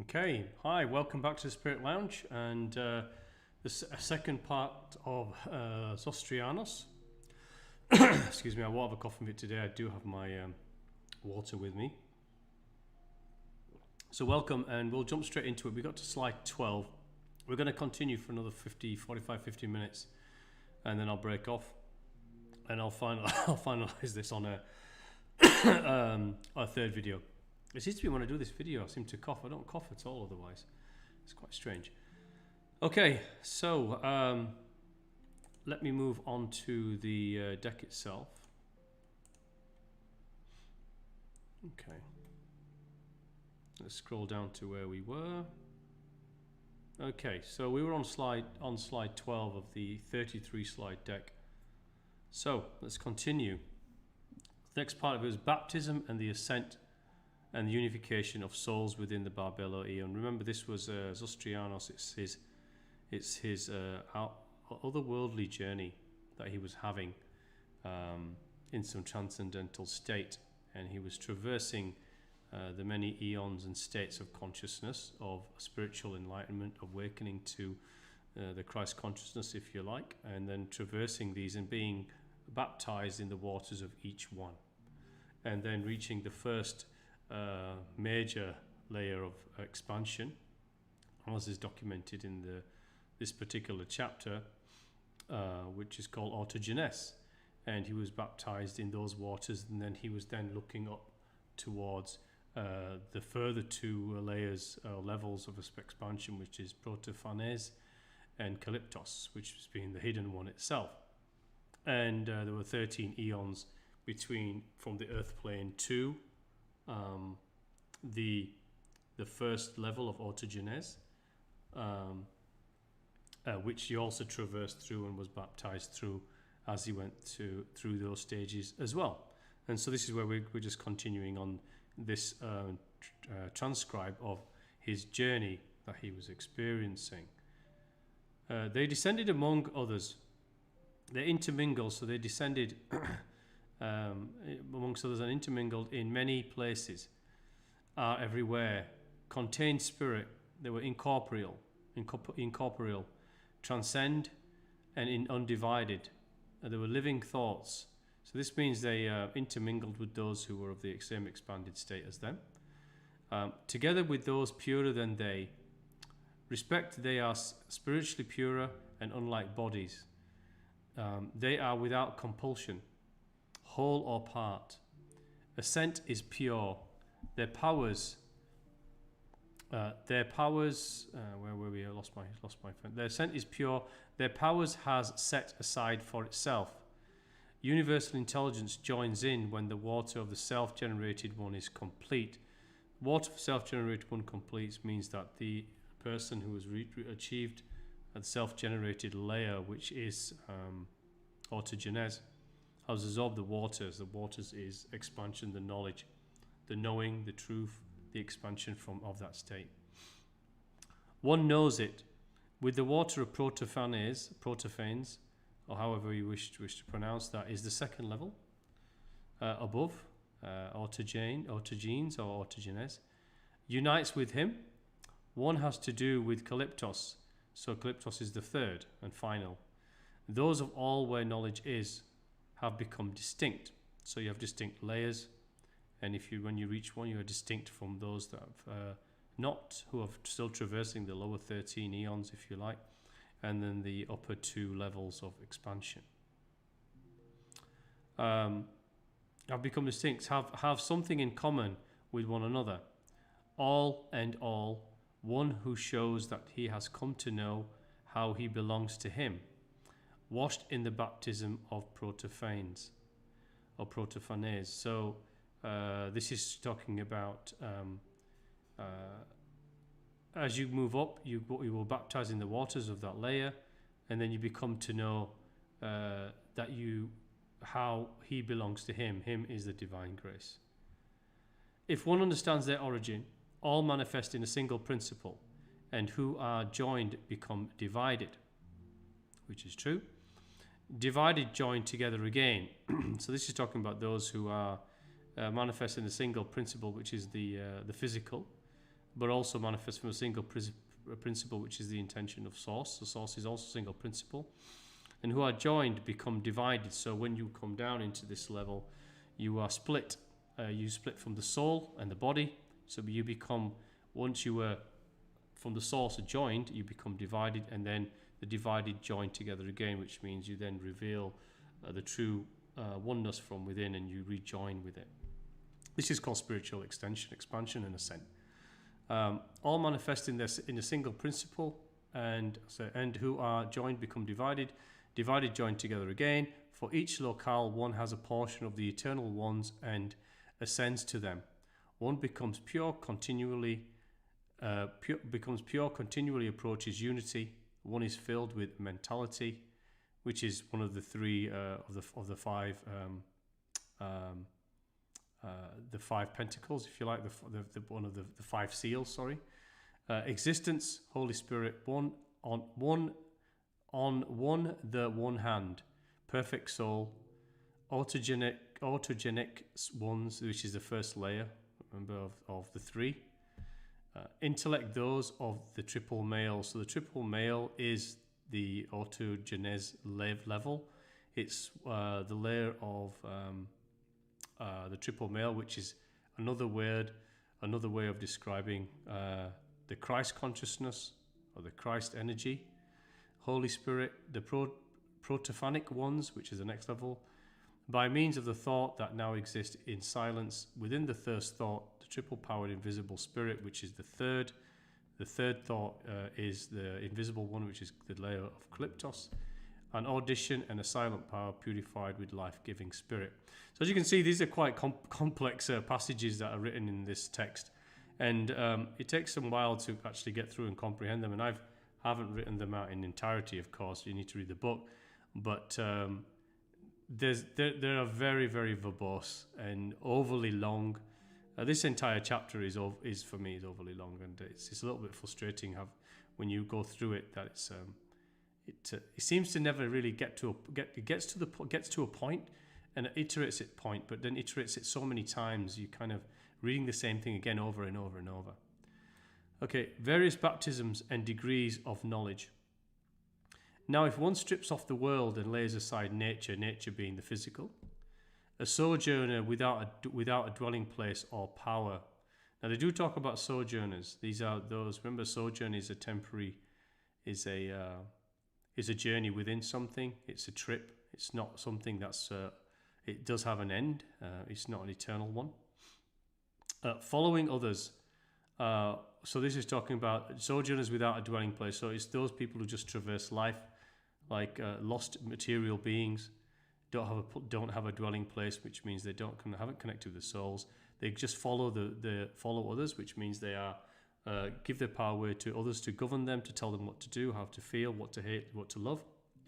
Okay, hi, welcome back to the Spirit Lounge, and this a second part of Zostrianos. Excuse me, I won't have a coffee fit today. I do have my water with me. So welcome, and we'll jump straight into it. We got to slide 12. We're going to continue for another 45, 50 minutes, and then I'll break off, and I'll finalize this on a third video. It seems to be when I do this video, I seem to cough. I don't cough at all otherwise. It's quite strange. Okay, so let me move on to the deck itself. Okay. Let's scroll down to where we were. Okay, so we were on slide 12 of the 33 slide deck. So let's continue. The next part of it is baptism and the ascent and the unification of souls within the Barbelo Aeon. Remember, this was Zostrianos. It's his otherworldly journey that he was having in some transcendental state, and he was traversing the many eons and states of consciousness, of spiritual enlightenment, awakening to the Christ consciousness, if you like, and then traversing these and being baptized in the waters of each one, and then reaching the first major layer of expansion, as is documented in this particular chapter, which is called autogenes, and he was baptized in those waters, and then he was then looking up towards the further two layers levels of expansion, which is protophanes and calyptos, which has been the hidden one itself. And there were 13 eons from the earth plane to the first level of autogenes, which he also traversed through and was baptized through as he went through those stages as well. And so this is where we're just continuing on this transcribe of his journey that he was experiencing. They descended among others. They intermingled, so they descended amongst others and intermingled in many places, are everywhere, contained spirit. They were incorporeal, transcend, and undivided. They were living thoughts. So this means they intermingled with those who were of the same expanded state as them. Together with those purer than they, respect they are spiritually purer and unlike bodies. They are without compulsion, whole or part. Ascent is pure. Their powers. Where were we? I lost my friend. Their ascent is pure. Their powers has set aside for itself. Universal intelligence joins in when the water of the self-generated one is complete. Water of self-generated one complete means that the person who has achieved the self-generated layer, which is autogenes, has absorbed the waters. The waters is expansion, the knowledge, the knowing, the truth, the expansion of that state. One knows it. With the water of protophanes, or however you wish to pronounce that, is the second level above, autogenes or autogenes, unites with him. One has to do with calyptos, so calyptos is the third and final. Those of all where knowledge is have become distinct. So you have distinct layers, and when you reach one, you are distinct from those that have who are still traversing the lower 13 eons, if you like, and then the upper two levels of expansion. Have become distinct, have something in common with one another. All and all, one who shows that he has come to know how he belongs to him, washed in the baptism of protophanes or protophanes. So this is talking about as you move up, you will baptize in the waters of that layer, and then you become to know how he belongs to him. Him is the divine grace. If one understands their origin, all manifest in a single principle, and who are joined become divided, which is true. Divided, joined together again. So this is talking about those who are manifest in a single principle, which is the physical, but also manifest from a single principle, which is the intention of source. The source is also a single principle. And who are joined become divided. So when you come down into this level, you are split. You split from the soul and the body. So you become, once you were from the source joined, you become divided, and then the divided join together again, which means you then reveal the true oneness from within, and you rejoin with it. This is called spiritual expansion, and ascent. All manifest in a single principle, and who are joined become divided. Divided join together again. For each locale, one has a portion of the eternal ones and ascends to them. One becomes pure, continually approaches unity. One is filled with mentality, which is one of the three of the five pentacles, if you like, one of the five seals. Sorry, existence, Holy Spirit, one the one hand, perfect soul, autogenic ones, which is the first layer, remember, of the three. Intellect, those of the triple male. So the triple male is the autogenes level. It's the layer of the triple male, which is another way of describing the Christ consciousness or the Christ energy. Holy Spirit, the protophanic ones, which is the next level, by means of the thought that now exists in silence within the first thought, the triple-powered invisible spirit, which is the third. The third thought is the invisible one, which is the layer of Calyptos. An audition and a silent power purified with life-giving spirit. So as you can see, these are quite complex passages that are written in this text, and it takes some while to actually get through and comprehend them. And I haven't written them out in entirety, of course. You need to read the book, but they are very, very verbose and overly long. This entire chapter is for me is overly long, and it's a little bit frustrating when you go through it that it seems to never really get to a point, and it iterates its point, but then iterates it so many times you kind of reading the same thing again over and over and over. Okay, various baptisms and degrees of knowledge. Now, if one strips off the world and lays aside nature being the physical, a sojourner without a dwelling place or power. Now, they do talk about sojourners. These are those. Remember, sojourn is a temporary, is a journey within something. It's a trip. It's not something that's. It does have an end. It's not an eternal one. Following others. So this is talking about sojourners without a dwelling place. So it's those people who just traverse life, like lost material beings, don't have a dwelling place, which means they haven't connected with the souls. They just follow follow others, which means they are give their power away to others to govern them, to tell them what to do, how to feel, what to hate, what to love,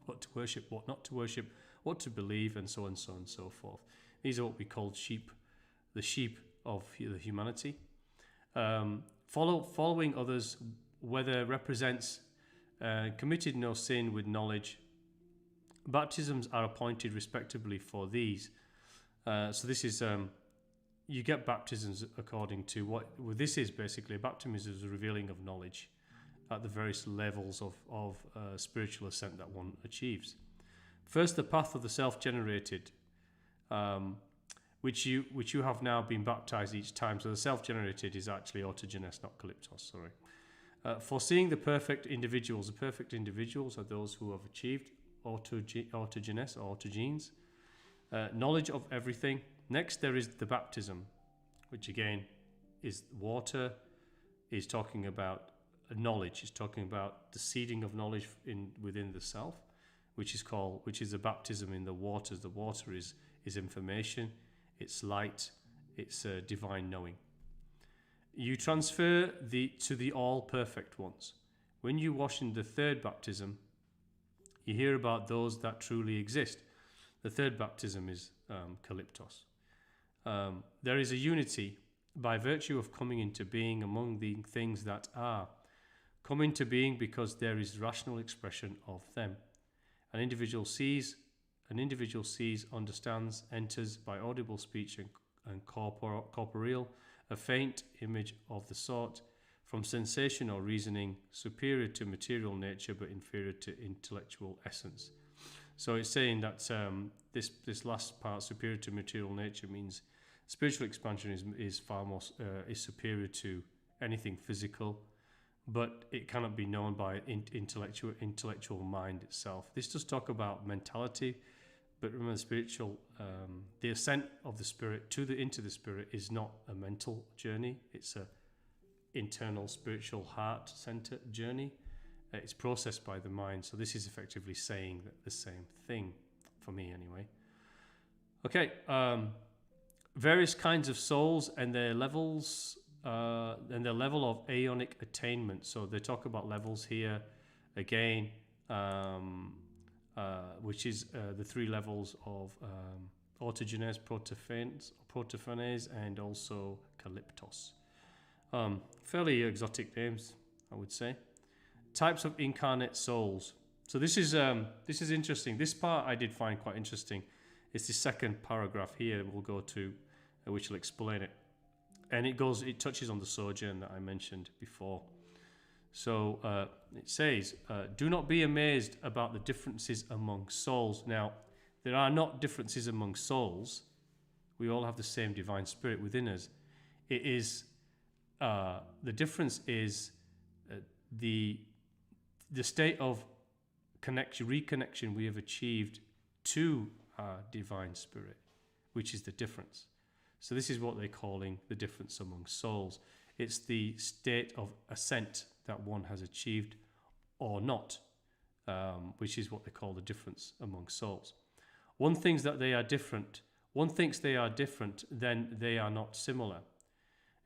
what to worship, what not to worship, what to believe, and so on and so forth. These are what we call sheep, the sheep of the humanity. Following others, whether represents committed no sin with knowledge. Baptisms are appointed respectively for these. So this is you get baptisms according to what this is basically. A baptism is a revealing of knowledge at the various levels of spiritual ascent that one achieves. First, the path of the self-generated. Which you have now been baptized each time. So the self-generated is actually autogenes, not Calyptos, sorry. Foreseeing the perfect individuals. The perfect individuals are those who have achieved autogenes or autogenes. Knowledge of everything. Next, there is the baptism, which again is water, is talking about knowledge, is talking about the seeding of knowledge within the self, which is a baptism in the waters. The water is information. It's light, it's divine knowing. You transfer to the all perfect ones. When you wash in the third baptism, you hear about those that truly exist. The third baptism is Calyptos. There is a unity by virtue of coming into being among the things that are. Come into being because there is rational expression of them. An individual sees, understands, enters by audible speech and corporeal, a faint image of the sort, from sensation or reasoning, superior to material nature but inferior to intellectual essence. So it's saying that this last part, superior to material nature, means spiritual expansion is far more is superior to anything physical, but it cannot be known by intellectual mind itself. This does talk about mentality, but remember, the ascent of the spirit into the spirit is not a mental journey. It's a internal spiritual heart center journey. It's processed by the mind. So this is effectively saying the same thing, for me anyway. Okay, various kinds of souls and their levels, and their level of aeonic attainment. So they talk about levels here again, which is the three levels of autogenes, protophanes, and also calyptos. Fairly exotic names, I would say. Types of incarnate souls. So this is interesting. This part I did find quite interesting. It's the second paragraph here we'll go to, which will explain it. And it touches on the sojourn that I mentioned before. So it says, do not be amazed about the differences among souls. Now, there are not differences among souls. We all have the same divine spirit within us. It is, the difference is the state of reconnection we have achieved to our divine spirit, which is the difference. So this is what they're calling the difference among souls. It's the state of ascent that one has achieved or not, which is what they call the difference among souls. One thinks that they are different. One thinks they are different, then they are not similar.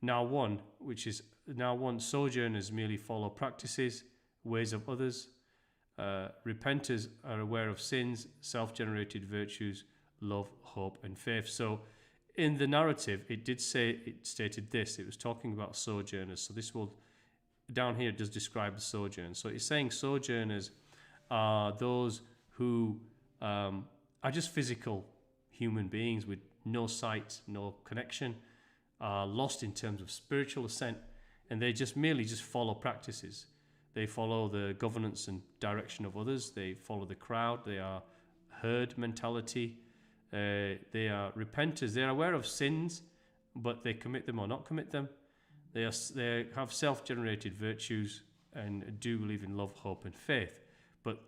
Now one sojourners merely follow practices, ways of others. Repenters are aware of sins, self-generated virtues, love, hope, and faith. So in the narrative, it stated this. It was talking about sojourners. So this will, down here, does describe the sojourn. So it's saying sojourners are those who are just physical human beings with no sight, no connection, are lost in terms of spiritual ascent, and they merely follow practices. They follow the governance and direction of others. They follow the crowd. They are herd mentality. They are repenters. They are aware of sins, but they commit them or not commit them. They have self-generated virtues and do believe in love, hope, and faith. But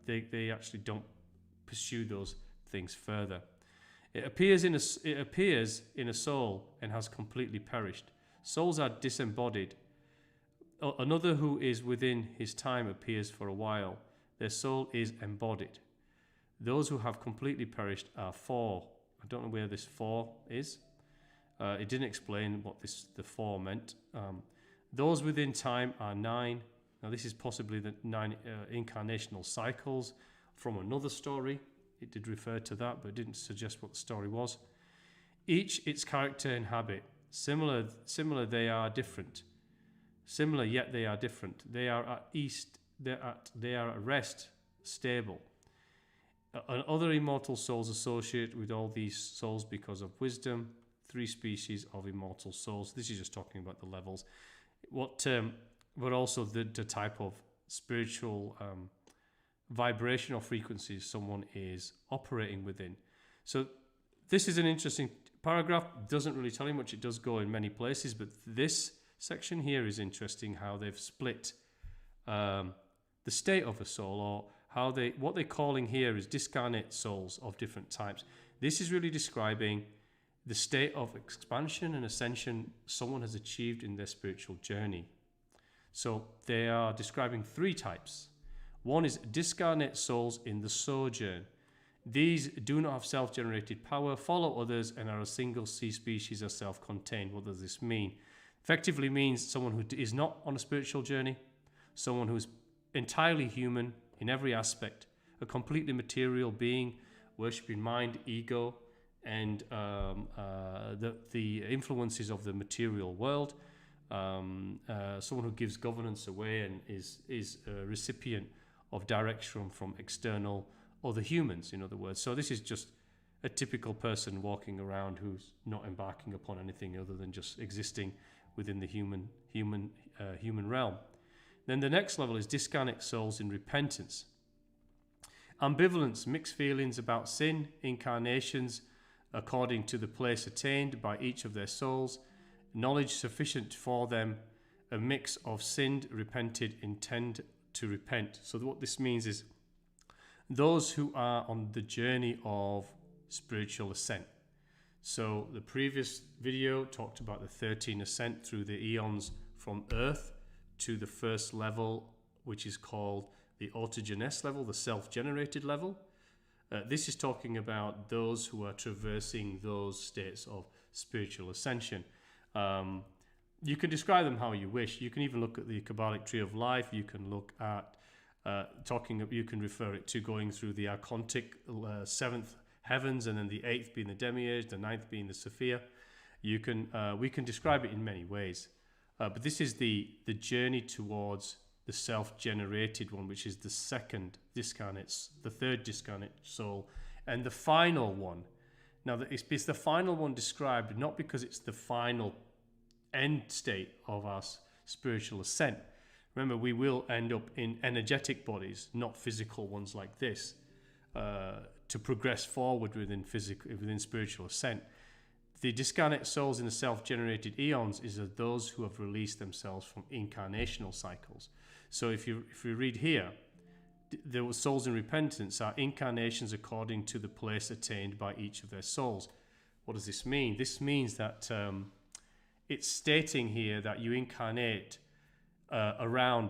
they actually don't pursue those things further. It appears in a soul and has completely perished. Souls are disembodied. Another who is within his time appears for a while. Their soul is embodied. Those who have completely perished are four. I don't know where this four is. It didn't explain what the four meant. Those within time are 9. Now this is possibly the 9 incarnational cycles from another story. It did refer to that, but it didn't suggest what the story was. Each its character and habit. Similar they are different. Similar yet they are different. They are at rest, stable. Other immortal souls associate with all these souls because of wisdom. 3 species of immortal souls. This is just talking about the levels. But also the type of spiritual vibration or frequencies someone is operating within. So this is an interesting paragraph. Doesn't really tell you much. It does go in many places, but this section here is interesting, how they've split the state of a soul, or what they're calling here is discarnate souls of different types. This is really describing the state of expansion and ascension someone has achieved in their spiritual journey. So they are describing 3 types. One is discarnate souls in the sojourn. These do not have self-generated power, follow others, and are a single species or self-contained. What does this mean? Effectively means someone who is not on a spiritual journey, someone who is entirely human in every aspect, a completely material being, worshipping mind, ego, and the influences of the material world. Someone who gives governance away and is a recipient of direction from external other humans, in other words. So this is just a typical person walking around who's not embarking upon anything other than just existing within the human realm. Then the next level is discarnate souls in repentance. Ambivalence, mixed feelings about sin, incarnations according to the place attained by each of their souls, knowledge sufficient for them, a mix of sinned, repented, intend to repent. So what this means is those who are on the journey of spiritual ascent. So the previous video talked about the 13 ascent through the eons from Earth to the first level, which is called the autogenes level, the self-generated level. This is talking about those who are traversing those states of spiritual ascension. You can describe them how you wish. You can even look at the Kabbalic tree of life. You can look at you can refer it to going through the archontic seventh heavens, and then the eighth being the demiurge, the ninth being the Sophia. We can describe it in many ways, but this is the journey towards the self-generated one, which is the second discarnate, the third discarnate soul, and the final one. Now, it's the final one described not because it's the final end state of our spiritual ascent. Remember, we will end up in energetic bodies, not physical ones like this, to progress forward within spiritual ascent. The discarnate souls in the self-generated eons is those who have released themselves from incarnational cycles. So if you read here, the souls in repentance are incarnations according to the place attained by each of their souls. What does this mean? This means that it's stating here that you incarnate around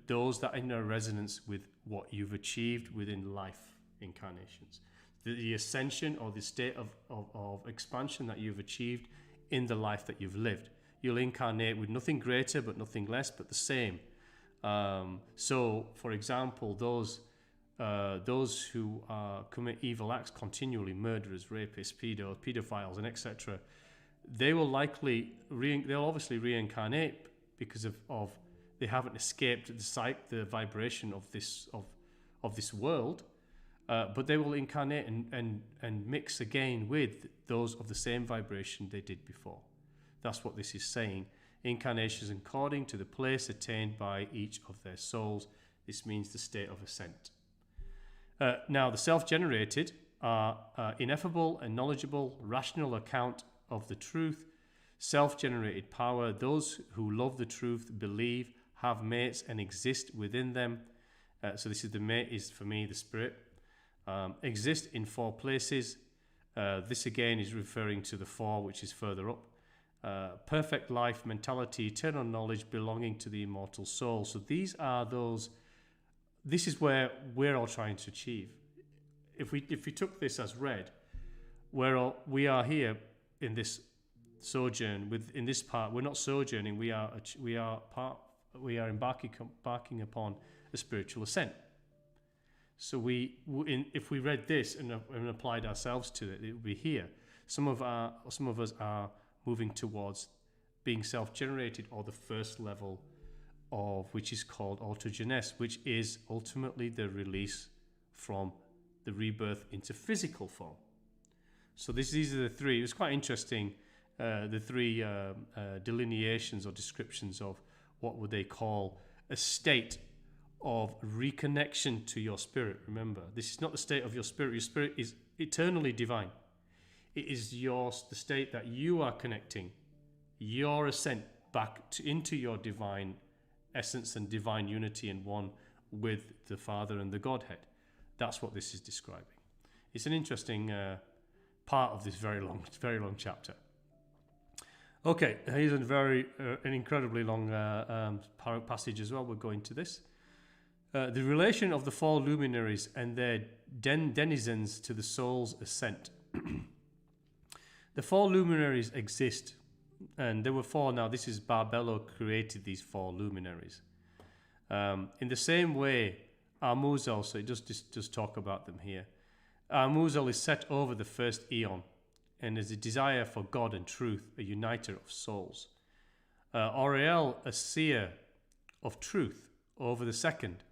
those that are in a resonance with what you've achieved within life incarnations. The ascension or the state of expansion that you've achieved in the life that you've lived. You'll incarnate with nothing greater but nothing less but the same. So, for example, those who commit evil acts continually, murderers, rapists, pedophiles, and etc., they will likely they'll obviously reincarnate because of they haven't escaped the vibration of this world, but they will incarnate and mix again with those of the same vibration they did before. That's what this is saying. Incarnations according to the place attained by each of their souls. This means the state of ascent. Now, the self-generated are ineffable and knowledgeable, rational account of the truth, self-generated power. Those who love the truth, believe, have mates, and exist within them. So this is the mate is for me the spirit. Exist in four places. This again is referring to the four, which is further up. Perfect life, mentality, eternal knowledge belonging to the immortal soul. So this is where we're all trying to achieve. If we took this as read, we are here in this sojourn. In this part, we're not sojourning. We are embarking upon a spiritual ascent. So if we read this and applied ourselves to it, it would be here. Some of us are moving towards being self-generated, or the first level of which is called autogenes, which is ultimately the release from the rebirth into physical form. So these are the three. It was quite interesting, the three delineations or descriptions of what would they call a state of reconnection to your spirit. Remember, this is not the state of your spirit. Your spirit is eternally divine. It is the state that you are connecting your ascent back into your divine essence and divine unity and one with the Father and the Godhead. That's what this is describing. It's an interesting part of this very long chapter. Okay, here's an incredibly long passage as well. We'll go into this. The relation of the four luminaries and their denizens to the soul's ascent. The four luminaries exist, and there were four. Now, this is Barbelo created these four luminaries. In the same way, Al-Muzel, so it just talk about them here. Al-Muzel is set over the first eon, and is a desire for God and truth, a uniter of souls. Oriel, a seer of truth, over the second.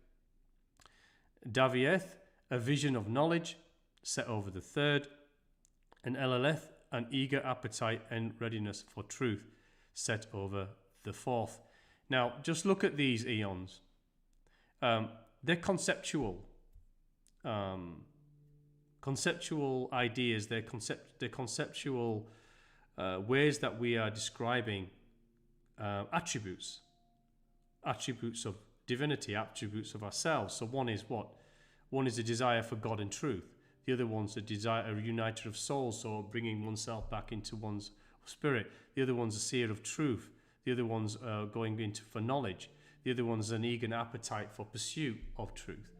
Davieth, a vision of knowledge, set over the third. And Elaleth, an eager appetite and readiness for truth, set over the fourth. Now, just look at these eons. They're conceptual. Conceptual ideas, they're conceptual ways that we are describing attributes of divinity, attributes of ourselves. So one is what? One is a desire for God and truth. The other one's a desire, a uniter of souls, so bringing oneself back into one's spirit. The other one's a seer of truth. The other one's going into for knowledge. The other one's an eager appetite for pursuit of truth.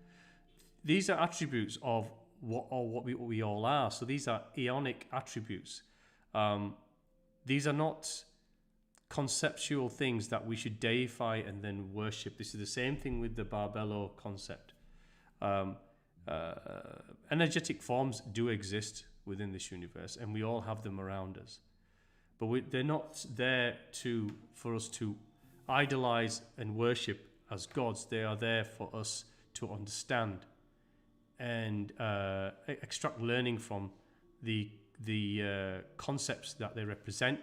These are attributes of what we all are. So these are eonic attributes. These are not conceptual things that we should deify and then worship. This is the same thing with the Barbelo concept. Energetic forms do exist within this universe, and we all have them around us. But they're not there for us to idolize and worship as gods. They are there for us to understand and extract learning from the concepts that they represent,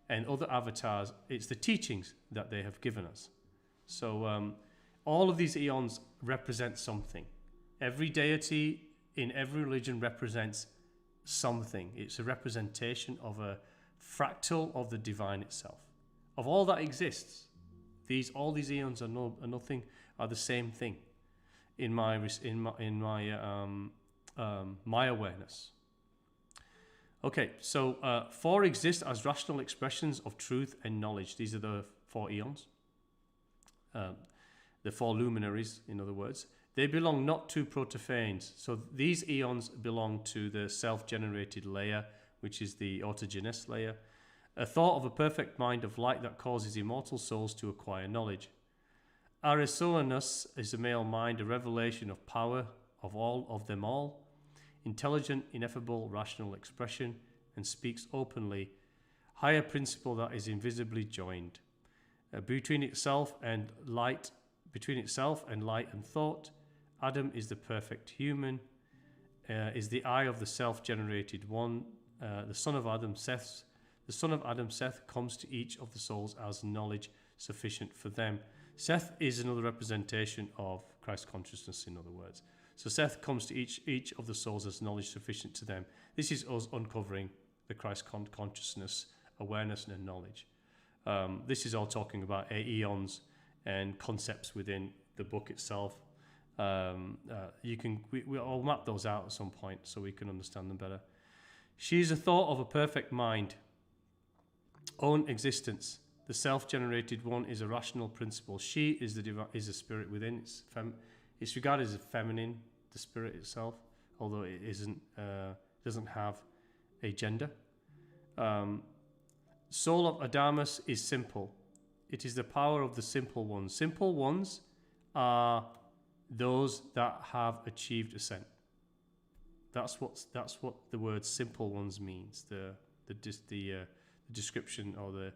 and other avatars. It's the teachings that they have given us. So all of these eons represent something. Every deity in every religion represents something. It's a representation of a fractal of the divine itself. Of all that exists, all these eons are nothing, are the same thing in my awareness. Okay, so four exist as rational expressions of truth and knowledge. These are the four eons, the four luminaries, in other words. They belong not to protophanes. So these eons belong to the self-generated layer, which is the autogenes layer, a thought of a perfect mind of light that causes immortal souls to acquire knowledge. Zostrianos is a male mind, a revelation of power of all of them all, intelligent, ineffable, rational expression, and speaks openly, higher principle that is invisibly joined. Between itself and light and thought, Adam is the perfect human, is the eye of the self-generated one. The son of Adam, Seth, comes to each of the souls as knowledge sufficient for them. Seth is another representation of Christ consciousness, in other words. So Seth comes to each of the souls as knowledge sufficient to them. This is us uncovering the Christ consciousness, awareness, and knowledge. This is all talking about eons and concepts within the book itself. We'll map those out at some point so we can understand them better. She is a thought of a perfect mind, own existence. The self-generated one is a rational principle. She is a spirit within. It's regarded as feminine, the spirit itself, although it doesn't have a gender. Soul of Adamus is simple. It is the power of the simple ones. Simple ones are those that have achieved ascent. That's what the word simple ones means. The description or the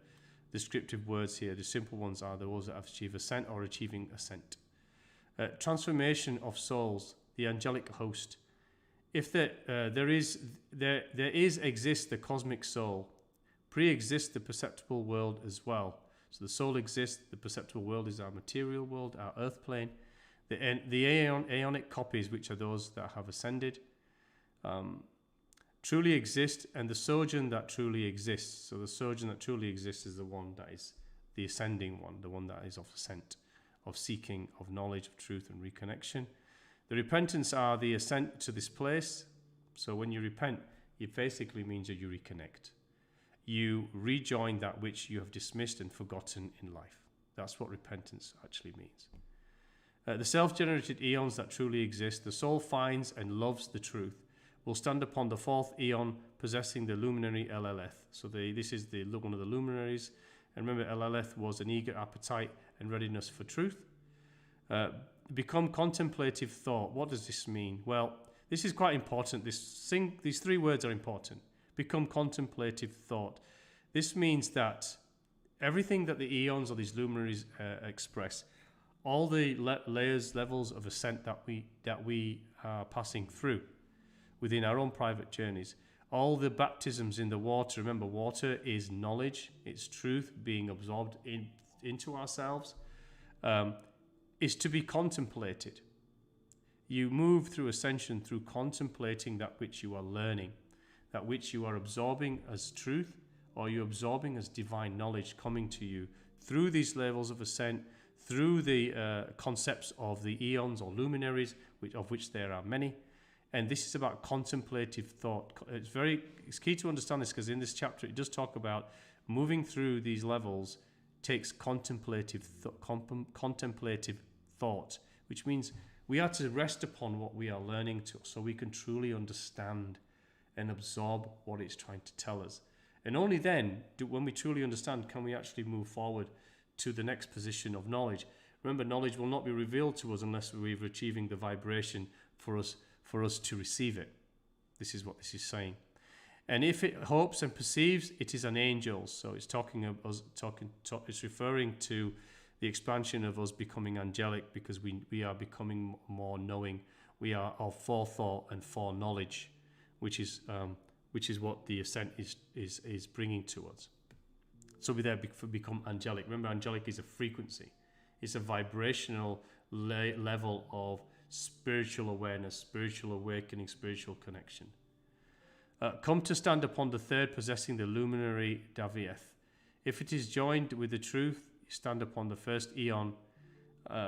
descriptive words here. The simple ones are those that have achieved ascent or achieving ascent. Transformation of souls, the angelic host. If there exists the cosmic soul, pre-exists the perceptible world as well. So the soul exists, the perceptible world is our material world, our earth plane. The aeonic copies, which are those that have ascended, truly exist, and the sojourn that truly exists. So the sojourn that truly exists is the one that is the ascending one, the one that is of ascent, of seeking, of knowledge, of truth and reconnection. The repentance are the ascent to this place. So when you repent, it basically means that you reconnect. You rejoin that which you have dismissed and forgotten in life. That's what repentance actually means. The self-generated eons that truly exist, the soul finds and loves the truth, will stand upon the fourth eon possessing the luminary LLeth. So this is one of the luminaries. And remember, LLeth was an eager appetite and readiness for truth. Become contemplative thought. What does this mean? Well, this is quite important. These three words are important. Become contemplative thought. This means that everything that the eons or these luminaries express, all the levels of ascent that we are passing through within our own private journeys, All the baptisms in the water, remember, water is knowledge, it's truth being absorbed into ourselves, is to be contemplated. You move through ascension through contemplating that which you are learning, that which you are absorbing as truth, or you're absorbing as divine knowledge coming to you through these levels of ascent, through the concepts of the eons or luminaries, of which there are many. And this is about contemplative thought. It's key to understand this, because in this chapter it does talk about moving through these levels takes contemplative thought, which means we are to rest upon what we are learning so we can truly understand and absorb what it's trying to tell us. And only then, when we truly understand, can we actually move forward to the next position of knowledge. Remember, knowledge will not be revealed to us unless we're achieving the vibration for us to receive it. This is what this is saying. And if it hopes and perceives, it is an angel. So it's it's referring to the expansion of us becoming angelic, because we are becoming more knowing. We are of forethought and foreknowledge, which is what the ascent is bringing to us. So we there become angelic. Remember, angelic is a frequency. It's a vibrational level of spiritual awareness, spiritual awakening, spiritual connection. Come to stand upon the third, possessing the luminary Davieth. If it is joined with the truth, you stand upon the first eon,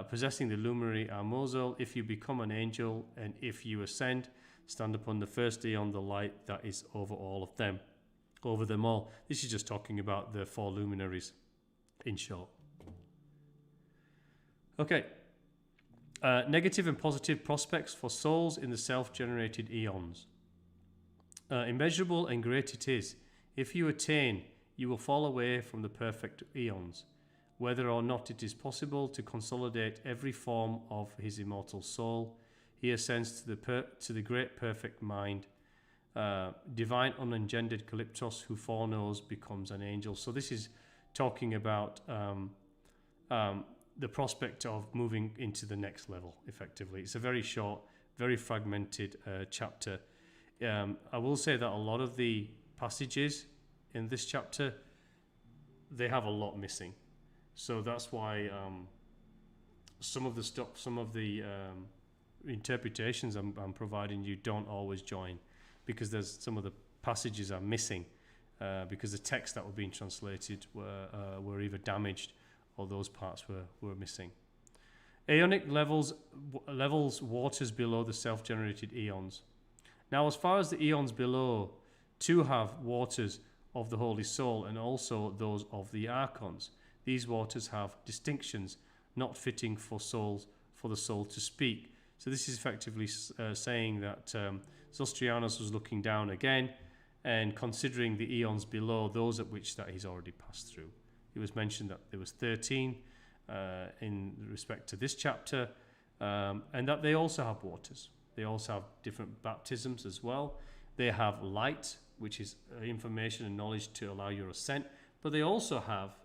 possessing the luminary Amozol. If you become an angel, and if you ascend, stand upon the first eon, the light that is over all of them, over them all. This is just talking about the four luminaries, in short. Okay. Negative and positive prospects for souls in the self-generated eons. Immeasurable and great it is. If you attain, you will fall away from the perfect eons, whether or not it is possible to consolidate every form of his immortal soul. He ascends to the great perfect mind. Divine unengendered Calyptos, who foreknows, becomes an angel. So this is talking about the prospect of moving into the next level, effectively. It's a very short, very fragmented chapter. I will say that a lot of the passages in this chapter, they have a lot missing. So that's why some of the interpretations I'm providing you don't always join, because there's some of the passages are missing because the texts that were being translated were either damaged or those parts were missing. Aeonic levels waters below the self-generated eons. Now, as far as the eons below, too have waters of the Holy Soul and also those of the Archons. These waters have distinctions not fitting for the soul to speak. So this is effectively saying that Zostrianos was looking down again and considering the eons below, those at which that he's already passed through. It was mentioned that there was 13 in respect to this chapter, and that they also have waters. They also have different baptisms as well. They have light, which is information and knowledge to allow your ascent, but they also have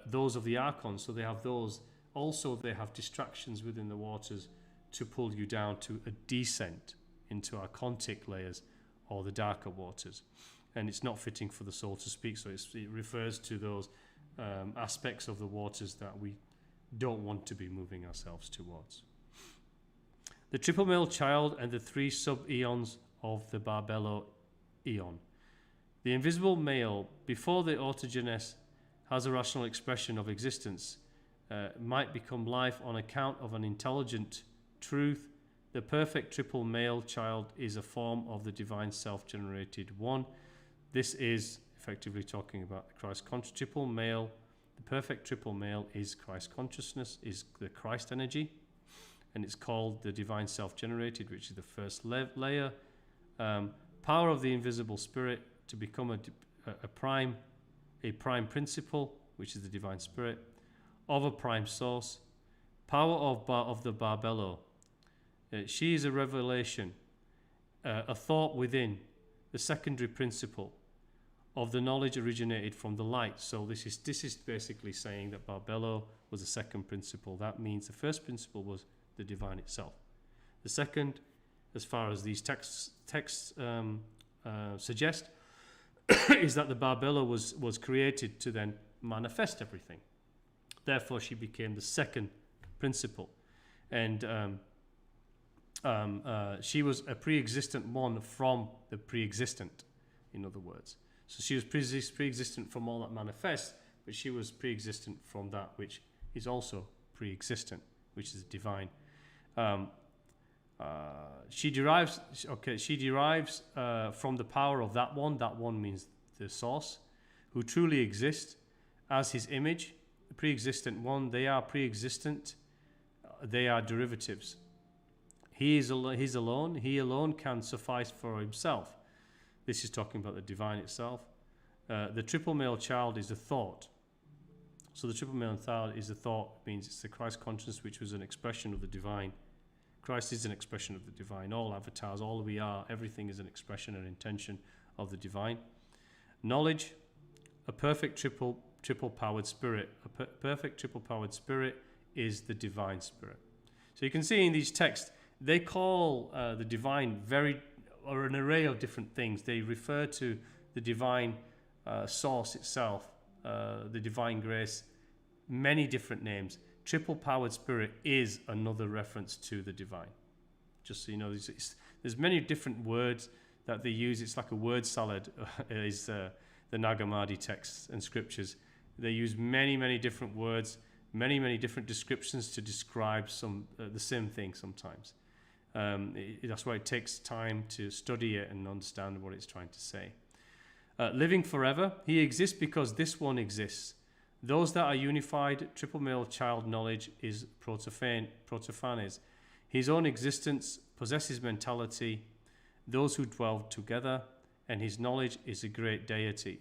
those of the Archons. So they have those. Also, they have distractions within the waters to pull you down to a descent into archontic layers or the darker waters. And it's not fitting for the soul to speak, so it refers to those aspects of the waters that we don't want to be moving ourselves towards. The triple male child and the three sub-eons of the Barbelo eon. The invisible male, before the autogenes has a rational expression of existence, might become life on account of an intelligent truth. The perfect triple male child is a form of the divine self-generated one. This is effectively talking about the Christ triple male. The perfect triple male is Christ consciousness, is the Christ energy, and it's called the divine self-generated, which is the first layer. Power of the invisible spirit to become a prime principle, which is the divine spirit, of a prime source. Power of the Barbelo. She is a revelation, a thought within, the secondary principle of the knowledge originated from the light. So this is basically saying that Barbelo was a second principle. That means the first principle was the divine itself. The second as far as these texts suggest, is that the Barbelo was created to then manifest everything. Therefore, she became the second principle. And she was a pre-existent one from the pre-existent, in other words. So she was pre-existent from all that manifests, but she was pre-existent from that which is also pre-existent, which is divine. She derives from the power of that one. That one means the source, who truly exists as his image, the pre-existent one. They are pre-existent. They are derivatives. He's alone. He alone can suffice for himself. This is talking about the divine itself. The triple male child is a thought. So the triple male child is a thought, means it's the Christ consciousness, which was an expression of the divine. Christ is an expression of the divine. All avatars, all we are, everything is an expression and intention of the divine. Knowledge, a perfect triple-powered spirit. A perfect triple-powered spirit is the divine spirit. So you can see in these texts, they call the divine or an array of different things. They refer to the divine source itself, the divine grace, many different names. Triple-powered spirit is another reference to the divine. Just so you know, there's many different words that they use. It's like a word salad, is the Nag Hammadi texts and scriptures. They use many different words, many different descriptions to describe the same thing sometimes. That's why it takes time to study it and understand what it's trying to say. Living forever, he exists because this one exists. Those that are unified, triple male child knowledge is protophanes. His own existence possesses mentality, those who dwell together, and his knowledge is a great deity.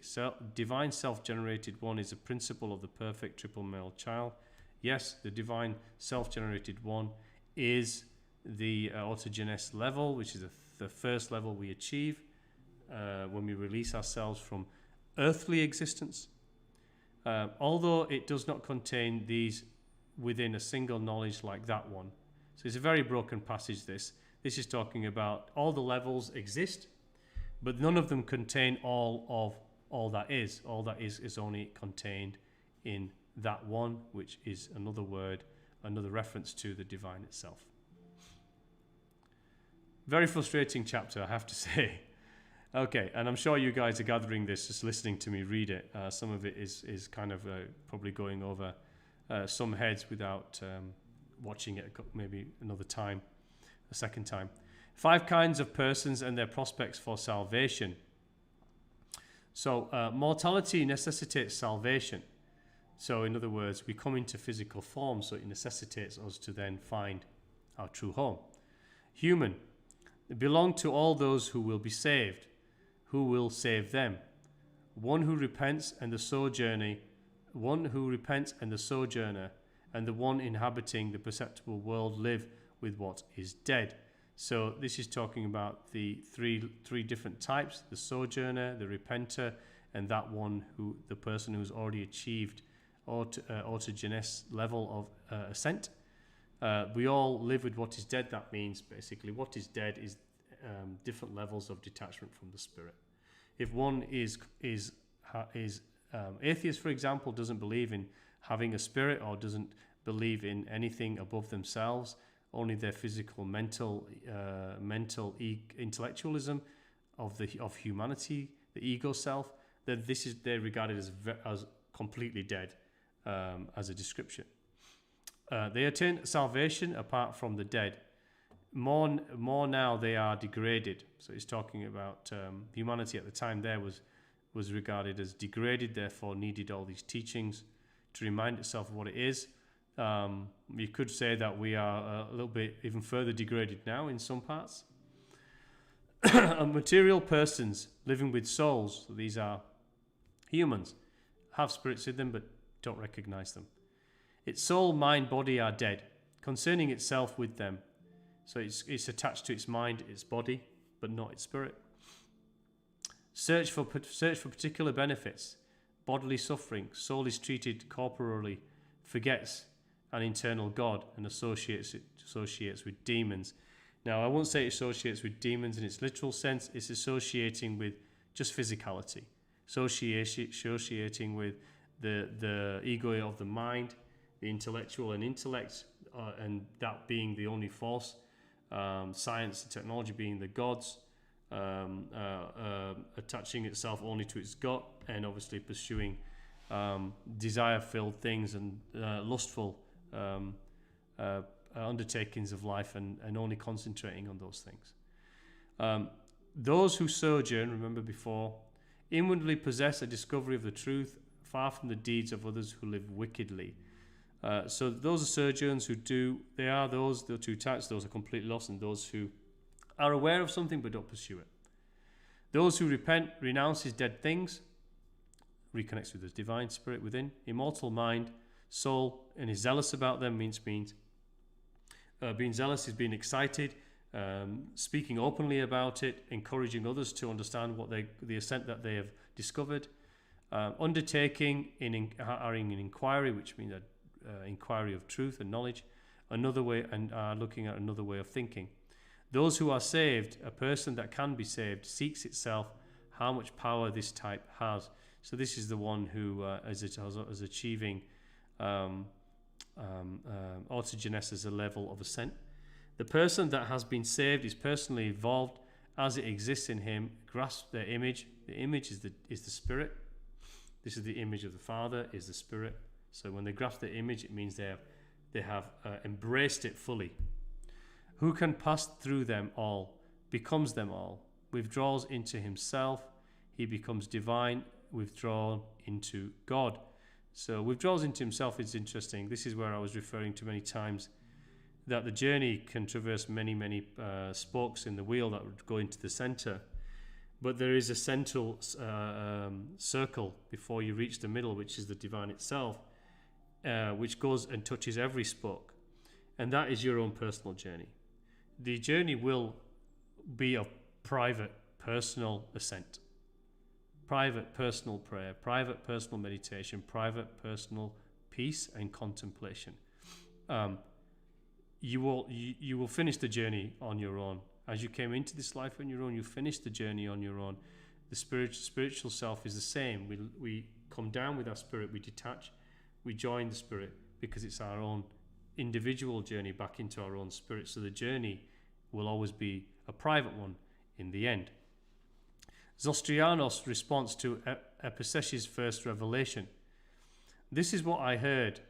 Divine self-generated one is a principle of the perfect triple male child. Yes, the divine self-generated one is the autogenes level, which is the first level we achieve when we release ourselves from earthly existence. Although it does not contain these within a single knowledge like that one. So it's a very broken passage, this. This is talking about all the levels exist, but none of them contain all that is. All that is only contained in that one, which is another word, another reference to the divine itself. Very frustrating chapter, I have to say. Okay, and I'm sure you guys are gathering this, just listening to me read it. Some of it is kind of probably going over some heads without watching it maybe another time, a second time. 5 kinds of persons and their prospects for salvation. So mortality necessitates salvation. So in other words, we come into physical form, so it necessitates us to then find our true home. Human, belong to all those who will be saved. Who will save them? One who repents and the sojourner, and the one inhabiting the perceptible world live with what is dead. So this is talking about the three different types: the sojourner, the repenter, and that one the person who's already achieved autogenes level of ascent. We all live with what is dead. That means basically what is dead is different levels of detachment from the spirit. If one is atheist, for example, doesn't believe in having a spirit or doesn't believe in anything above themselves, only their physical, mental intellectualism of humanity, the ego self, then they're regarded as completely dead, as a description. They attain salvation apart from the dead. More now they are degraded. So he's talking about humanity at the time there was regarded as degraded, therefore needed all these teachings to remind itself of what it is. You could say that we are a little bit even further degraded now in some parts. Material persons living with souls, so these are humans, have spirits in them but don't recognize them. Its soul, mind, body are dead, concerning itself with them. So it's attached to its mind, its body, but not its spirit. Search for particular benefits, bodily suffering. Soul is treated corporally, forgets an internal God, and associates with demons. Now, I won't say it associates with demons in its literal sense. It's associating with just physicality, associating with the ego of the mind, the intellectual and intellect, and that being the only force, science and technology being the gods, attaching itself only to its God, and obviously pursuing desire-filled things and lustful undertakings of life, and only concentrating on those things. Those who sojourn, remember before, inwardly possess a discovery of the truth, far from the deeds of others who live wickedly. So those are sojourners who do, they are those, the two types, those are completely lost, and those who are aware of something but don't pursue it. Those who repent, renounce his dead things, reconnects with his divine spirit within, immortal mind, soul, and is zealous about them means being zealous is being excited, speaking openly about it, encouraging others to understand what the ascent that they have discovered, undertaking in an inquiry, which means an inquiry of truth and knowledge, another way, and looking at another way of thinking. Those who are saved, a person that can be saved, seeks itself how much power this type has. So this is the one who is achieving autogenesis as a level of ascent. The person that has been saved is personally involved as it exists in him, grasps their image. The image is the spirit. This is the image of the Father, is the spirit. So when they grasp the image, it means they have embraced it fully. Who can pass through them all, becomes them all, withdraws into himself, he becomes divine, withdrawn into God. So withdraws into himself is interesting. This is where I was referring to many times, that the journey can traverse many spokes in the wheel that would go into the center, but there is a central circle before you reach the middle, which is the divine itself, which goes and touches every spoke, and that is your own personal journey. The journey will be a private, personal ascent, private, personal prayer, private, personal meditation, private, personal peace and contemplation. You will finish the journey on your own. As you came into this life on your own, you finish the journey on your own. The spiritual self is the same. We come down with our spirit, we detach, we join the spirit, because it's our own individual journey back into our own spirit. So the journey will always be a private one in the end. Zostrianos' response to Epices's first revelation. This is what I heard.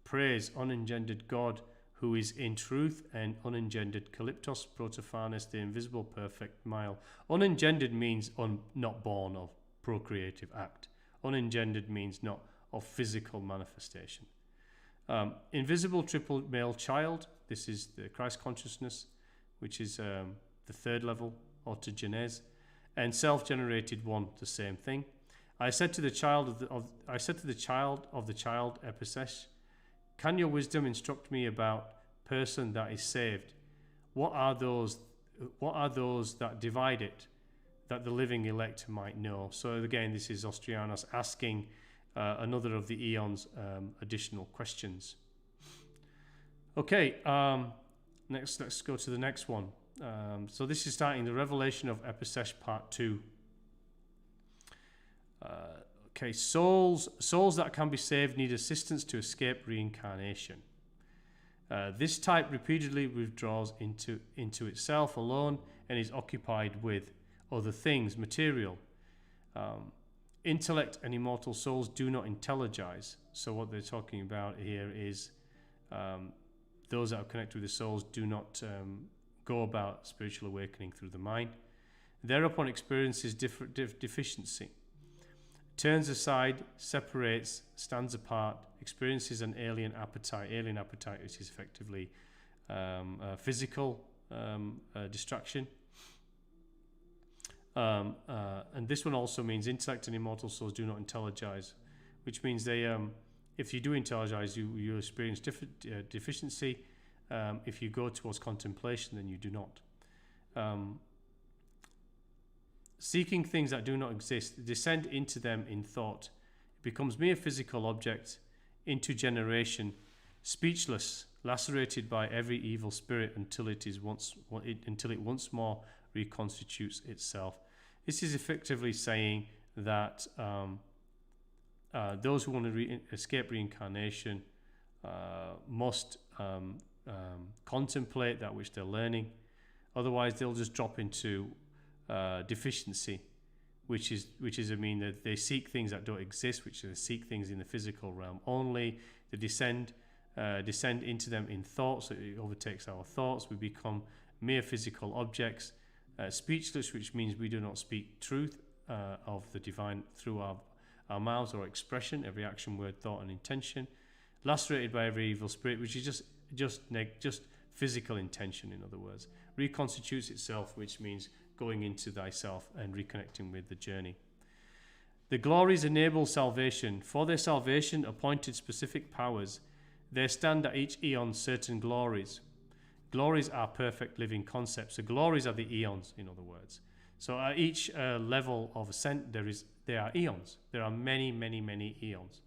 Praise unengendered God, who is in truth and unengendered, Calyptos, Protophanes, the invisible perfect mile. Unengendered means not born of procreative act. Unengendered means not of physical manifestation. Invisible triple male child, this is the Christ consciousness, which is the third level, autogenes, and self-generated one, the same thing. I said to the child of the child Epices, can your wisdom instruct me about person that is saved? What are those that divide it, that the living elect might know? So again, this is Zostrianos asking another of the Aeons additional questions. Okay, let's go to the next one. So this is starting the revelation of Epices part 2. Okay, souls that can be saved need assistance to escape reincarnation. This type repeatedly withdraws into itself alone and is occupied with other things, material. Intellect and immortal souls do not intelligize. So what they're talking about here is those that are connected with the souls do not go about spiritual awakening through the mind. Thereupon experiences deficiency, turns aside, separates, stands apart, experiences an alien appetite, which is effectively physical distraction. And this one also means intellect and immortal souls do not intelligize, which means they, if you do intelligize, you experience deficiency. If you go towards contemplation, then you do not. Seeking things that do not exist, descend into them in thought. It becomes mere physical object into generation, speechless, lacerated by every evil spirit until it once more reconstitutes itself. This is effectively saying that those who want to escape reincarnation must contemplate that which they're learning. Otherwise, they'll just drop into deficiency, which is that they seek things that don't exist, which they seek things in the physical realm only. They descend into them in thoughts. So it overtakes our thoughts. We become mere physical objects. Speechless, which means we do not speak truth of the divine through our mouths or expression, every action, word, thought, and intention. Lacerated by every evil spirit, which is just physical intention, in other words. Reconstitutes itself, which means going into thyself and reconnecting with the journey. The glories enable salvation. For their salvation, appointed specific powers. There stand at each eon certain glories. Glories are perfect living concepts. So glories are the eons, in other words. So at each level of ascent, there are eons. There are many, many, many eons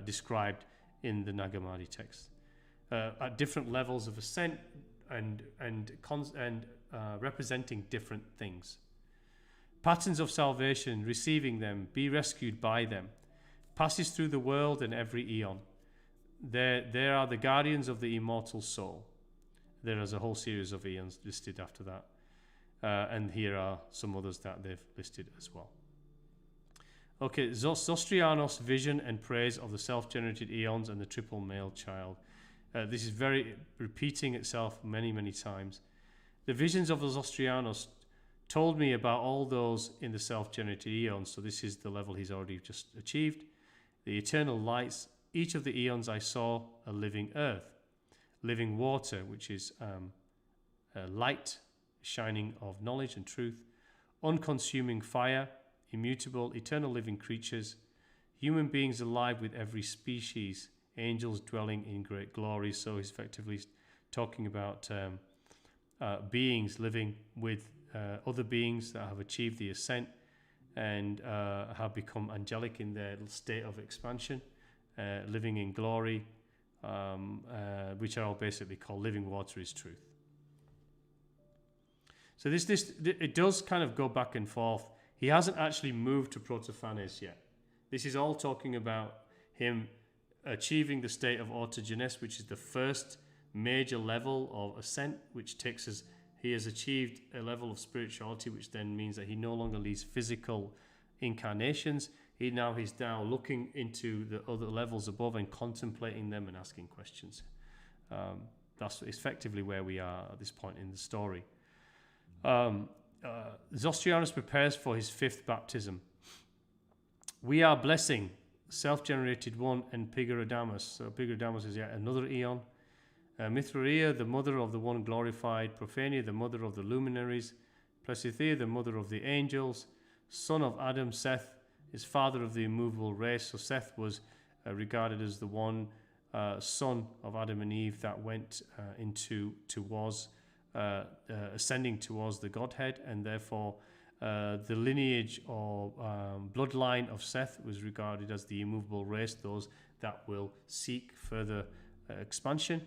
described in the Nag Hammadi text. At different levels of ascent and representing different things. Patterns of salvation, receiving them, be rescued by them. Passes through the world and every eon. There are the guardians of the immortal soul. There is a whole series of eons listed after that. And here are some others that they've listed as well. Okay, Zostrianos' vision and praise of the self-generated eons and the triple male child. This is very repeating itself many, many times. The visions of the Zostrianos told me about all those in the self-generated eons. So this is the level he's already just achieved. The eternal lights. Each of the eons I saw a living earth, living water, which is light, shining of knowledge and truth, unconsuming fire, immutable, eternal living creatures, human beings alive with every species, angels dwelling in great glory. So he's effectively talking about beings living with other beings that have achieved the ascent and have become angelic in their state of expansion, living in glory, which are all basically called living water is truth. So it does kind of go back and forth. He hasn't actually moved to protophanes yet. This is all talking about him achieving the state of autogenes, which is the first major level of ascent, which takes us, he has achieved a level of spirituality, which then means that he no longer leads physical incarnations. He's now looking into the other levels above and contemplating them and asking questions. That's effectively where we are at this point in the story. Zostrianus prepares for his fifth baptism. We are blessing self-generated one and Piguradamus. So Piguradamus is yet another eon. Mithraea, the mother of the one glorified. Prophania, the mother of the luminaries. Plesithea, the mother of the angels. Son of Adam, Seth is father of the immovable race. So Seth was regarded as the one son of Adam and Eve that went ascending towards the Godhead, and therefore the lineage or bloodline of Seth was regarded as the immovable race, those that will seek further expansion.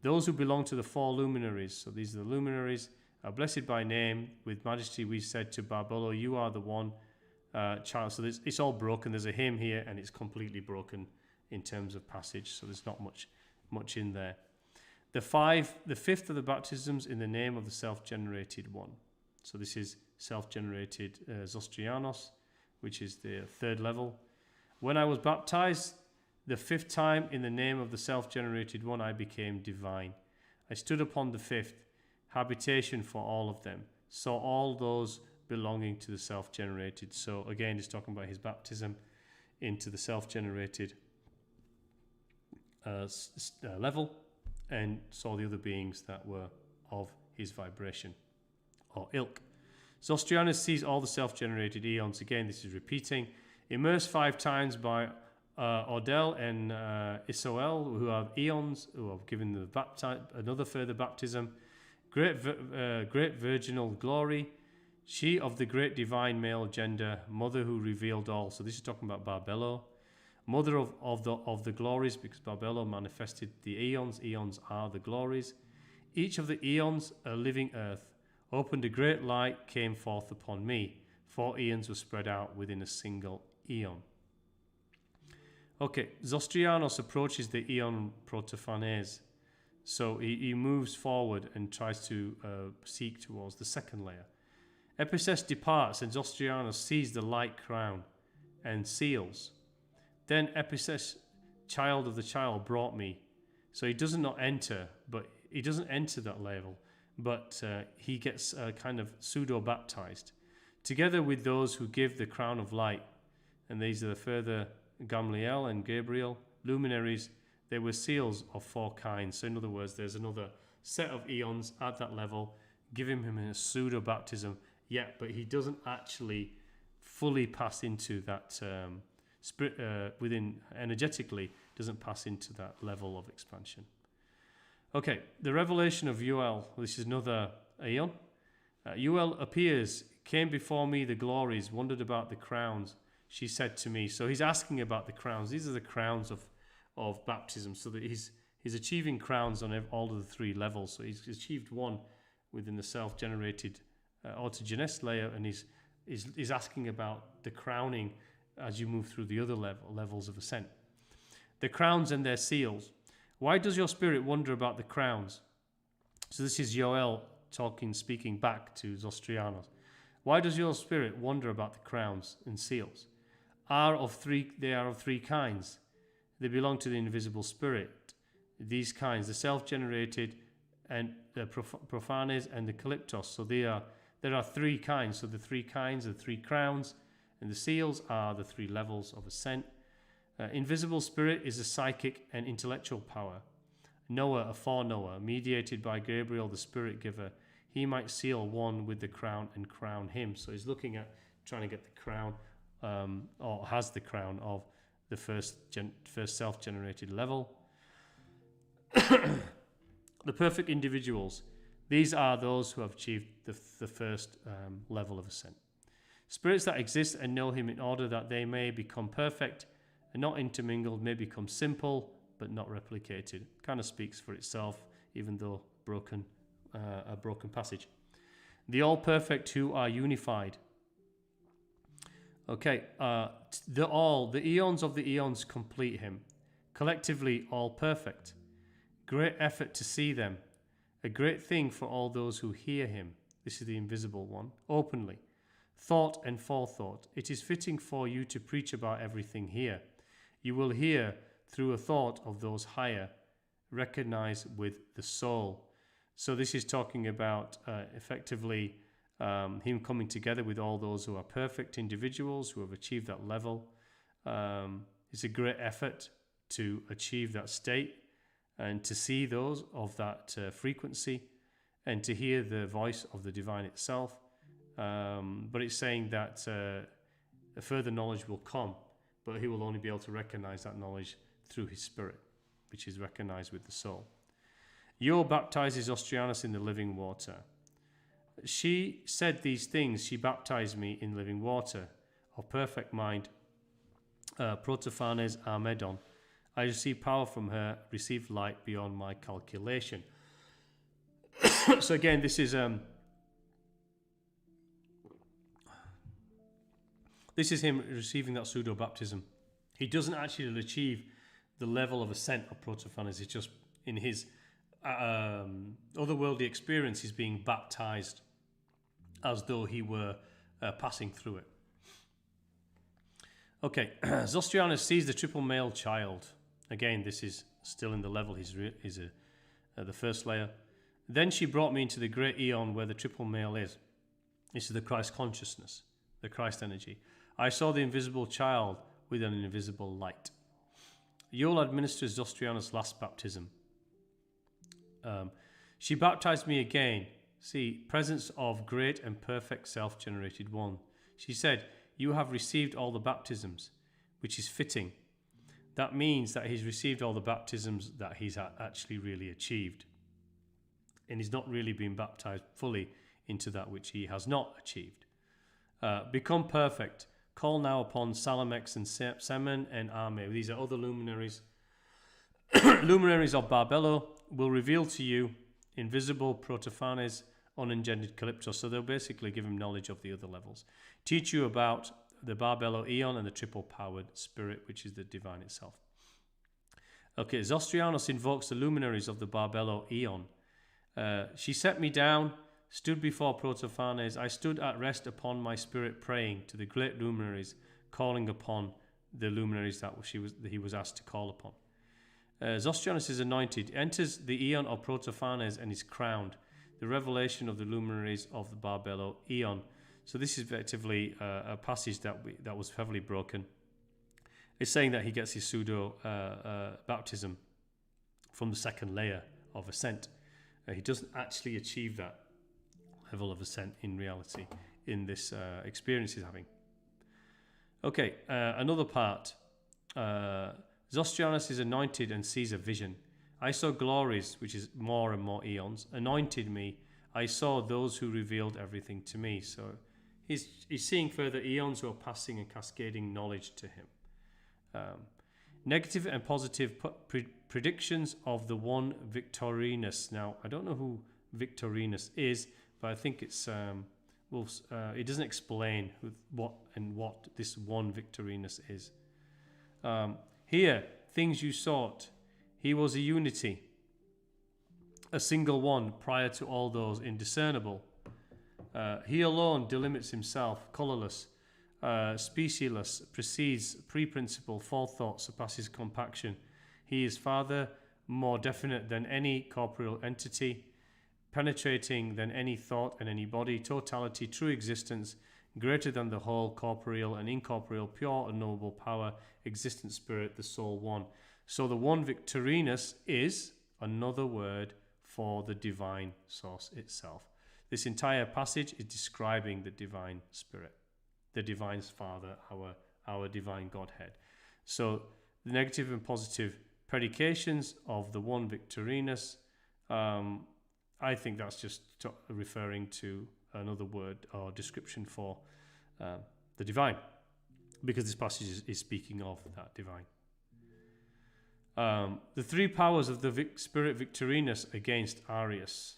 Those who belong to the four luminaries, so these are the luminaries, are blessed by name. With majesty we said to Barbelo, you are the one child. So it's all broken. There's a hymn here, and it's completely broken in terms of passage, so there's not much in there. The fifth of the baptisms in the name of the self-generated one. So this is self-generated Zostrianos, which is the third level. When I was baptized the fifth time in the name of the self-generated one, I became divine. I stood upon the fifth, habitation for all of them, saw all those belonging to the self-generated. So again, he's talking about his baptism into the self-generated level, and saw the other beings that were of his vibration or ilk. Zostrianus sees all the self-generated eons. Again, this is repeating. Immersed 5 times by Ordel and Isoel, who are eons, who have given another further baptism. Great virginal glory. She of the great divine male gender, mother who revealed all. So this is talking about Barbelo. mother of the glories, because Barbelo manifested the eons. Eons are the glories. Each of the eons, a living earth, opened a great light, came forth upon me. 4 eons were spread out within a single eon. Okay, Zostrianos approaches the eon protophanes. So he moves forward and tries to seek towards the second layer. Epicess departs and Zostrianos sees the light crown and seals. Then Epicess, child of the child, brought me. So he does not enter, but he doesn't enter that level, but he gets kind of pseudo-baptized, together with those who give the crown of light. And these are the further Gamaliel and Gabriel, luminaries. They were seals of 4 kinds. So in other words, there's another set of eons at that level, giving him a pseudo-baptism, but he doesn't actually fully pass into that spirit within energetically, doesn't pass into that level of expansion. Okay, the revelation of Uel. This is another Aeon. Uel appears, came before me the glories, wondered about the crowns. She said to me, so he's asking about the crowns. These are the crowns of baptism, so that he's achieving crowns on all of the 3 levels. So he's achieved one within the self-generated autogenes layer, and he's asking about the crowning as you move through the other levels of ascent. The crowns and their seals. Why does your spirit wonder about the crowns? So this is Yoel speaking back to Zostrianos. Why does your spirit wonder about the crowns and seals? They are of 3 kinds. They belong to the invisible spirit. These kinds, the self-generated and the profanes and the calyptos. So there are 3 kinds. So the 3 kinds are 3 crowns, and the seals are the 3 levels of ascent. Invisible spirit is a psychic and intellectual power. Noah, a foreknower, mediated by Gabriel, the spirit giver. He might seal one with the crown and crown him. So he's looking at trying to get the crown, or has the crown of the first self-generated level. The perfect individuals. These are those who have achieved the first level of ascent. Spirits that exist and know him in order that they may become perfect and not intermingled, may become simple but not replicated. Kind of speaks for itself, even though a broken passage. The all-perfect who are unified. Okay, the eons of the eons complete him. Collectively all perfect. Great effort to see them. A great thing for all those who hear him. This is the invisible one. Openly. Thought and forethought. It is fitting for you to preach about everything here. You will hear through a thought of those higher, recognize with the soul. So this is talking about effectively him coming together with all those who are perfect individuals who have achieved that level. It's a great effort to achieve that state and to see those of that frequency and to hear the voice of the divine itself. But it's saying that a further knowledge will come, but he will only be able to recognize that knowledge through his spirit, which is recognized with the soul. Io baptizes Zostrianos in the living water. She said these things, she baptized me in living water, of perfect mind, protophanes Armedon. I received power from her, received light beyond my calculation. So again, this is him receiving that pseudo-baptism. He doesn't actually achieve the level of ascent of protophanes. It's just in his otherworldly experience, he's being baptized as though he were passing through it. Okay, Zostrianos sees the triple male child. Again, this is still in the level he's the first layer. Then she brought me into the great eon where the triple male is. This is the Christ consciousness, the Christ energy. I saw the invisible child with an invisible light. Yule administers Zostrianos' last baptism. She baptized me again. See, presence of great and perfect self-generated one. She said, you have received all the baptisms, which is fitting. That means that he's received all the baptisms that he's actually really achieved. And he's not really been baptized fully into that which he has not achieved. Become perfect, Call now upon Salamex and Semen and Ame. These are other luminaries. Luminaries of Barbelo will reveal to you invisible Protophanes, unengendered Calypso. So they'll basically give him knowledge of the other levels. Teach you about the Barbelo Eon and the triple-powered spirit, which is the divine itself. Okay, Zostrianos invokes the luminaries of the Barbelo Eon. She set me down, stood before Protophanes. I stood at rest upon my spirit, praying to the great luminaries, calling upon the luminaries that he was asked to call upon. Zostrianos is anointed, enters the Eon of Protophanes and is crowned. The revelation of the luminaries of the Barbelo Eon. So this is effectively a passage that was heavily broken. It's saying that he gets his pseudo baptism from the second layer of ascent. He doesn't actually achieve that level of ascent in reality in this experience he's having. Okay, another part. Zostrianos is anointed and sees a vision. I saw glories, which is more and more eons, anointed me. I saw those who revealed everything to me. So he's seeing further eons who are passing and cascading knowledge to him. Negative and positive predictions of the one Victorinus. Now, I don't know who Victorinus is, but I think it's it doesn't explain what this one Victorinus is. Here, things you sought. He was a unity, a single one prior to all those indiscernible. He alone delimits himself, colourless, specieless, precedes, pre-principle, forethought, surpasses compaction. He is farther, more definite than any corporeal entity, penetrating than any thought and any body, totality, true existence, greater than the whole, corporeal and incorporeal, pure and noble power, existent spirit, the soul one. So the one Victorinus is another word for the divine source itself. This entire passage is describing the divine spirit, the divine Father, our divine Godhead. So the negative and positive predications of the one Victorinus, I think that's just referring to another word or description for the divine, because this passage is speaking of that divine. The three powers of the spirit Victorinus against Arius.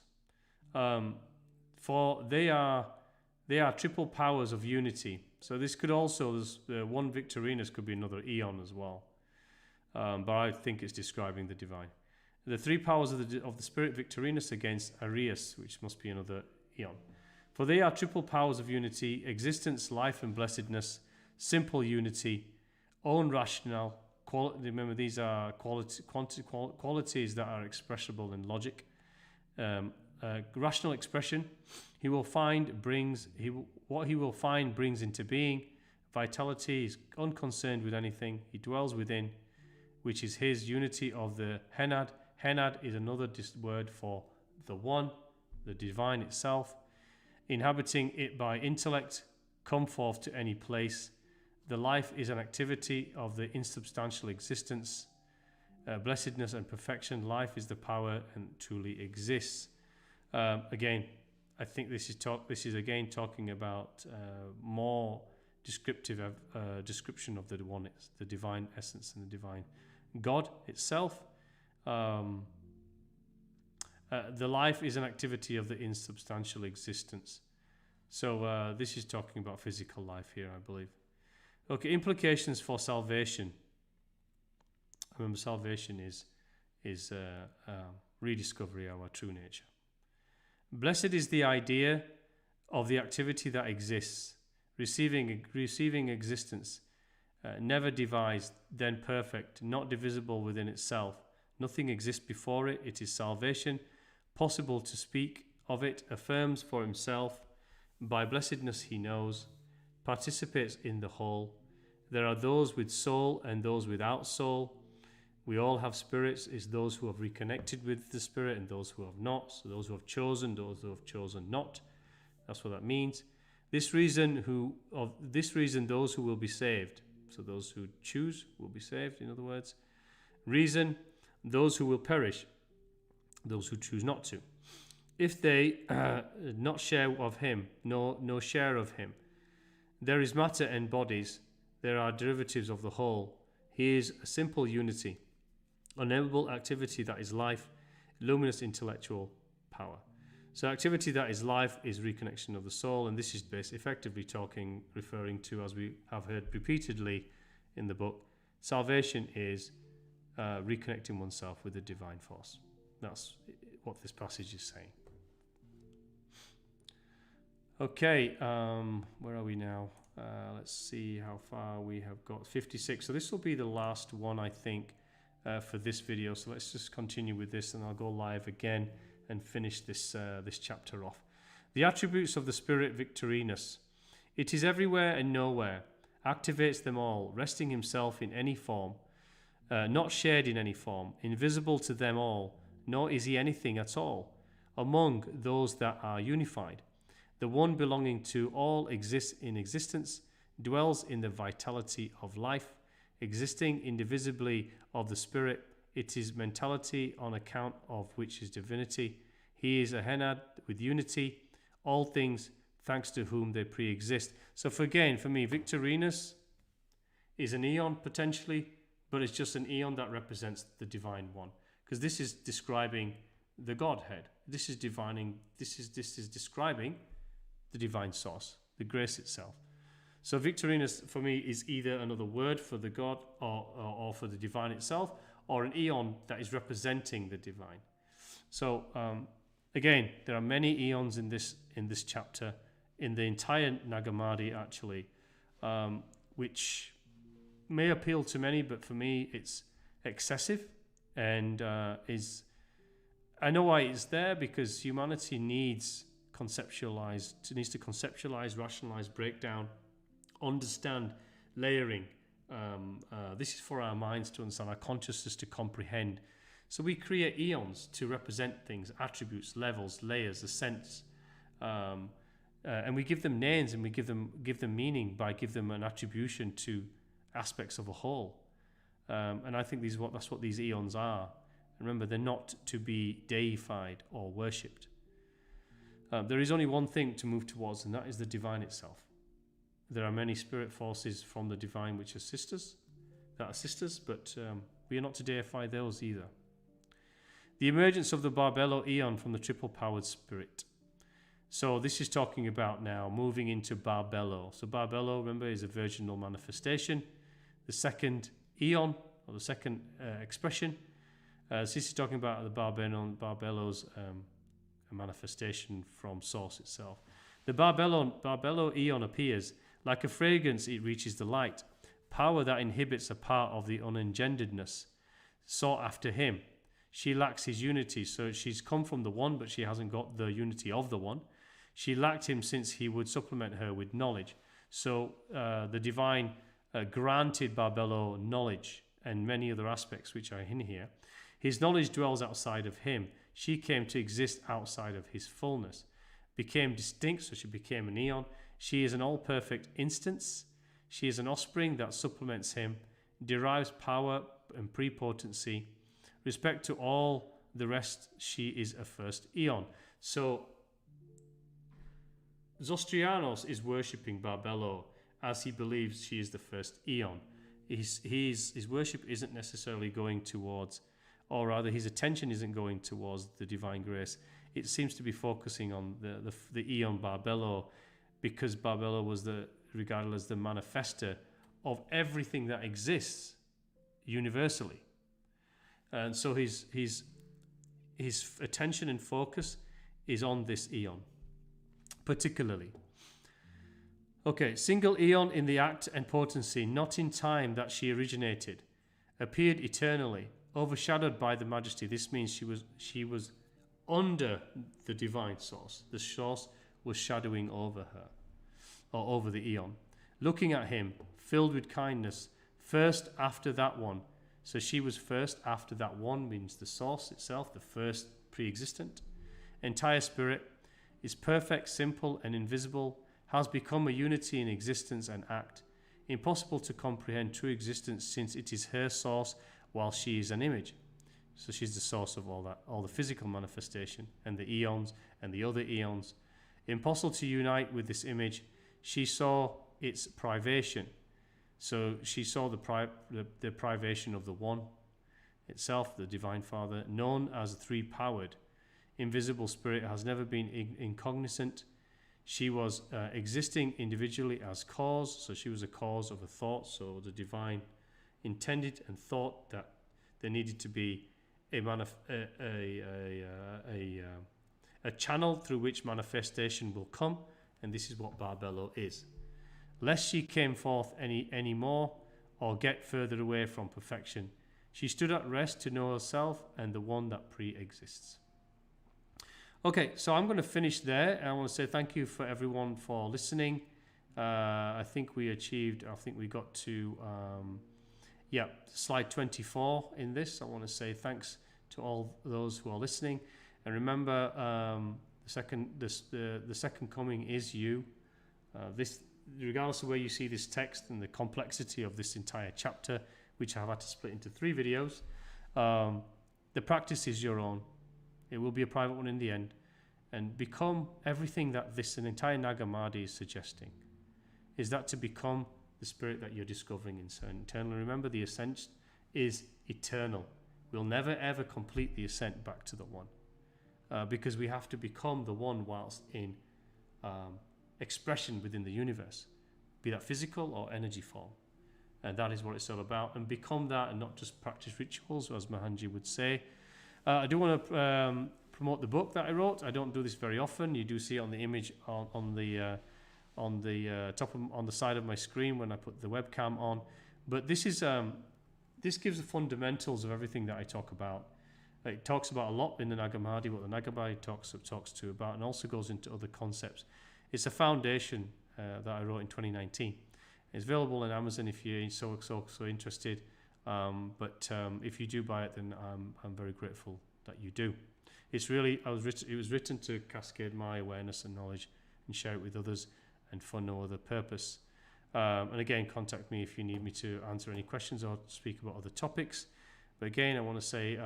For they are triple powers of unity. So this could also, one Victorinus could be another eon as well. But I think it's describing the divine. The three powers of the spirit Victorinus against Arius, which must be another eon. For they are triple powers of unity, existence, life and blessedness, simple unity, own rational. Remember, these are qualities that are expressible in logic. Rational expression. What he will find brings into being. Vitality is unconcerned with anything. He dwells within, which is his unity of the Henad. Henad is another word for the one, the divine itself. Inhabiting it by intellect, come forth to any place. The life is an activity of the insubstantial existence. Blessedness and perfection. Life is the power and truly exists. Again, I think this is again talking about more descriptive description of the one, the divine essence and the divine God itself. The life is an activity of the insubstantial existence. So this is talking about physical life here, I believe. Okay, implications for salvation. Remember, salvation is rediscovery of our true nature. Blessed is the idea of the activity that exists, receiving existence, never devised, then perfect, not divisible within itself. Nothing exists before it. It is salvation, possible to speak of it, affirms for himself. By blessedness he knows, participates in the whole. There are those with soul and those without soul. We all have spirits. It's those who have reconnected with the spirit and those who have not. So those who have chosen, those who have chosen not. That's what that means. This reason, those who will be saved. So those who choose will be saved, in other words. Reason, those who will perish, those who choose not to. If they not share of him, no share of him, There is matter and bodies. There are derivatives of the whole. He is a simple unity, unknowable activity that is life, luminous intellectual power. So activity that is life is reconnection of the soul, and this is effectively referring to, as we have heard repeatedly in the book, salvation is reconnecting oneself with the divine force. That's what this passage is saying. Okay, where are we now? Let's see how far we have got. 56. So this will be the last one, I think, for this video. So let's just continue with this, and I'll go live again and finish this chapter off. The attributes of the Spirit Victorinus. It is everywhere and nowhere, activates them all, resting himself in any form, not shared in any form, invisible to them all, nor is he anything at all, among those that are unified. The one belonging to all exists in existence, dwells in the vitality of life, existing indivisibly of the Spirit. It is mentality on account of which is divinity. He is a Henad with unity, all things thanks to whom they pre-exist. So for me, Victorinus is an eon potentially, but it's just an eon that represents the Divine One, because this is describing the Godhead. This is describing the divine source, the grace itself. So Victorinus for me is either another word for the God or for the divine itself, or an eon that is representing the divine. So again, there are many eons in this chapter, in the entire Nag Hammadi actually, which may appeal to many, but for me it's excessive, and I know why it's there, because humanity needs to conceptualize, rationalize, break down, understand, layering. This is for our minds to understand, our consciousness to comprehend. So we create eons to represent things, attributes, levels, layers, ascents, and we give them names, and we give them meaning by give them an attribution to aspects of a whole. And I think that's what these eons are. Remember, they're not to be deified or worshipped. There is only one thing to move towards, and that is the divine itself. There are many spirit forces from the divine which assist us, but we are not to deify those either. The emergence of the Barbelo eon from the triple-powered spirit. So this is talking about now moving into Barbelo. So Barbelo, remember, is a virginal manifestation. The second eon, or the second expression. So this is talking about the Barbelo's a manifestation from source itself. The Barbelo eon appears like a fragrance. It reaches the light, power that inhibits a part of the unengenderedness sought after him. She lacks his unity, so she's come from the one, but she hasn't got the unity of the one. She lacked him since he would supplement her with knowledge. So the divine granted Barbelo knowledge and many other aspects which are in here. His knowledge dwells outside of him. She came to exist outside of his fullness, became distinct, so she became an eon. She is an all-perfect instance. She is an offspring that supplements him, derives power and prepotency. Respect to all the rest, she is a first eon. So Zostrianos is worshipping Barbelo as he believes she is the first eon. His worship isn't necessarily going towards, or rather his attention isn't going towards the divine grace. It seems to be focusing on the eon Barbelo, because Barbelo was regarded as the manifester of everything that exists universally. And so his attention and focus is on this eon, particularly. Okay, single eon in the act and potency, not in time that she originated, appeared eternally, overshadowed by the majesty. This means she was under the divine source. The source was shadowing over her, or over the eon. Looking at him, filled with kindness, first after that one. So she was first after that one, means the source itself, the first pre-existent. Entire spirit is perfect, simple and invisible, has become a unity in existence and act. Impossible to comprehend true existence, since it is her source while she is an image. So she's the source of all that, all the physical manifestation and the eons and the other eons. Impossible to unite with this image. She saw its privation. So she saw the privation of the One itself, the Divine Father, known as a three-powered, invisible spirit, has never been incognizant. She was existing individually as cause, so she was a cause of a thought. So the Divine intended and thought that there needed to be a channel through which manifestation will come, and this is what Barbelo is. Lest she came forth any more or get further away from perfection, she stood at rest to know herself and the One that pre-exists. Okay, so I'm going to finish there. I want to say thank you for everyone for listening. I think we got to slide 24 in this. I want to say thanks to all those who are listening, and remember, the second coming is you. This, regardless of where you see this text and the complexity of this entire chapter, which I've had to split into 3 videos, the practice is your own. It will be a private one in the end, and become everything that an entire Nag Hammadi is suggesting, is that to become the spirit that you're discovering internally. Remember, the ascent is eternal. We'll never ever complete the ascent back to the One, because we have to become the One whilst in expression within the universe, be that physical or energy form. And that is what it's all about, and become that and not just practice rituals, as Mahanji would say. I do want to promote the book that I wrote. I don't do this very often. You do see it on the image on the side of my screen when I put the webcam on. But this is this gives the fundamentals of everything that I talk about. It talks about a lot in the Nag Hammadi, what the Nag Hammadi talks to about, and also goes into other concepts. It's a foundation that I wrote in 2019. It's available on Amazon if you're so interested. But if you do buy it, then I'm very grateful that you do. It's really it was written to cascade my awareness and knowledge and share it with others, and for no other purpose. And again, contact me if you need me to answer any questions or speak about other topics. But again, I want to say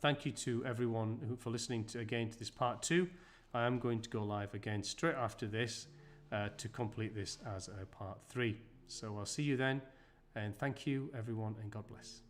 thank you to everyone for listening to this part 2. I am going to go live again straight after this to complete this as a part 3. So I'll see you then, and thank you everyone, and God bless.